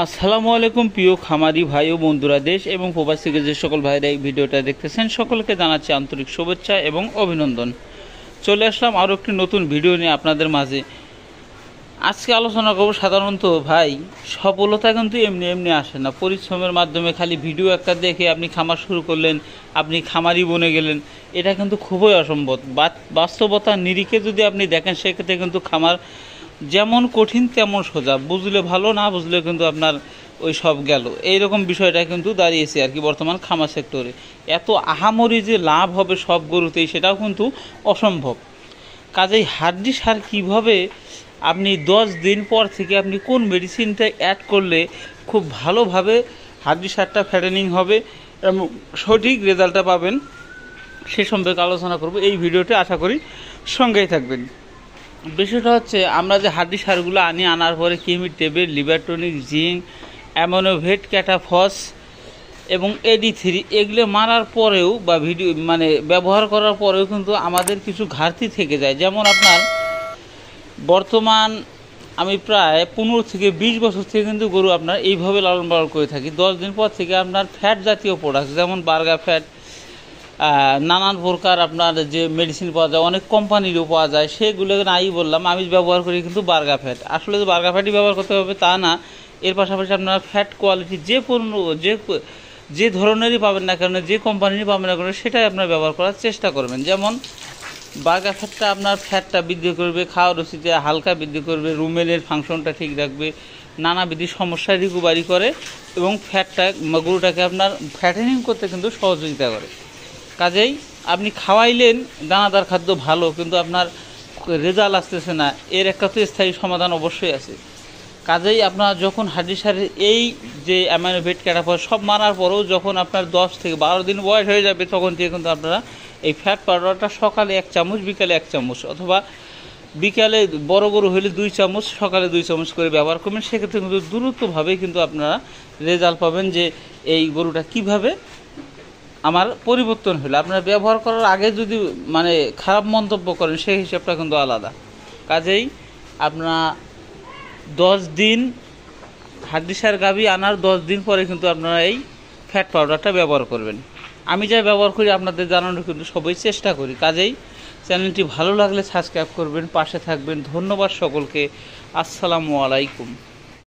আসসালামু আলাইকুম প্রিয় খামারি ভাই ও বন্ধুরা, দেশ এবং প্রবাস থেকে যে সকল ভাইরা এই ভিডিওটা দেখতেছেন সকলকে জানাচ্ছি আন্তরিক শুভেচ্ছা এবং অভিনন্দন। চলে আসলাম আরও একটি নতুন ভিডিও নিয়ে আপনাদের মাঝে। আজকে আলোচনা করব, সাধারণত ভাই সফলতা কিন্তু এমনি এমনি আসে না। পরিশ্রমের মাধ্যমে খালি ভিডিও একটা দেখে আপনি খামার শুরু করলেন, আপনি খামারি বনে গেলেন, এটা কিন্তু খুবই অসম্ভব। বাস্তবতার নিরিখে যদি আপনি দেখেন সেক্ষেত্রে কিন্তু খামার যেমন কঠিন তেমন সোজা, বুঝলে ভালো, না বুঝলে কিন্তু আপনার ওই সব গেল, এইরকম বিষয়টা কিন্তু দাঁড়িয়েছে আর কি বর্তমান খামার সেক্টরে। এত আহামরি যে লাভ হবে সব গরুতেই সেটাও কিন্তু অসম্ভব। কাজেই হাড্ডি সার কীভাবে আপনি 10 দিন পর থেকে আপনি কোন মেডিসিনটা অ্যাড করলে খুব ভালোভাবে হাড্ডি সারটা ফ্যাটেনিং হবে এবং সঠিক রেজাল্টটা পাবেন সে সম্পর্কে আলোচনা করব এই ভিডিওতে। আশা করি সঙ্গেই থাকবেন। বিষয়টা হচ্ছে, আমরা যে হাড্ডি সারগুলো আনার পরে কিমি টেবিল, লিভারটনিক, জিঙ্ক, অ্যামোনোভেট, ক্যাটাফস এবং AD3 এগুলো মারার পরেও বা ব্যবহার করার পরেও কিন্তু আমাদের কিছু ঘাটতি থেকে যায়। যেমন আপনার বর্তমান আমি প্রায় 15 থেকে 20 বছর থেকে কিন্তু গরু আপনার এইভাবে লালন পালন করে থাকি। 10 দিন পর থেকে আপনার ফ্যাট জাতীয় প্রোডাক্ট যেমন বার্গার ফ্যাট, নানান প্রকার আপনার যে মেডিসিন পাওয়া যায়, অনেক কোম্পানিরও পাওয়া যায়, সেগুলো নাই বললাম আমি ব্যবহার করি কিন্তু বার্গার ফ্যাট। আসলে যে বার্গার ফ্যাটই ব্যবহার করতে হবে তা না, এর পাশাপাশি আপনারা ফ্যাট কোয়ালিটি যে ধরনেরই পাবেন না কেন, যে কোম্পানিরই পাবেন না কেন, সেটাই আপনার ব্যবহার করার চেষ্টা করবেন। যেমন বার্গার ফ্যাটটা আপনার ফ্যাটটা বৃদ্ধি করবে, খাওয়ার রুচিতে হালকা বৃদ্ধি করবে, রুমেনের ফাংশনটা ঠিক রাখবে, নানাবিধ সমস্যা রিকভারি করে এবং গরুটাকে আপনার ফ্যাটেনিং করতে কিন্তু সহযোগিতা করে। কাজেই আপনি খাওয়াইলেন দানাদার খাদ্য ভালো, কিন্তু আপনার রেজাল্ট আসতেছে না, এর একটা তো স্থায়ী সমাধান অবশ্যই আছে। কাজেই আপনার যখন হাড্ডি সারের এই যে অ্যামাইনোভেট, ক্যাটাফস সব মারার পরেও যখন আপনার 10 থেকে 12 দিন বয়স হয়ে যাবে, তখন থেকে কিন্তু আপনারা এই ফ্যাট পাউডারটা সকালে 1 চামচ, বিকালে 1 চামচ, অথবা বিকালে বড় গরু হলে 2 চামচ, সকালে 2 চামচ করে ব্যবহার করবেন। সেক্ষেত্রে কিন্তু দ্রুতভাবেই কিন্তু আপনারা রেজাল্ট পাবেন যে এই গরুটা কিভাবে আমার পরিবর্তন হলো। আপনারা ব্যবহার করার আগে যদি খারাপ মন্তব্য করেন, সেই হিসাবটা কিন্তু আলাদা। কাজেই আপনারা 10 দিন হাড্ডি সার গাভী আনার 10 দিন পরে কিন্তু আপনারা এই ফ্যাট পাউডারটা ব্যবহার করবেন। আমি যা ব্যবহার করি আপনাদের জানানোর কিন্তু সবাই চেষ্টা করি। কাজেই চ্যানেলটি ভালো লাগলে সাবস্ক্রাইব করবেন, পাশে থাকবেন। ধন্যবাদ সকলকে। আসসালামু আলাইকুম।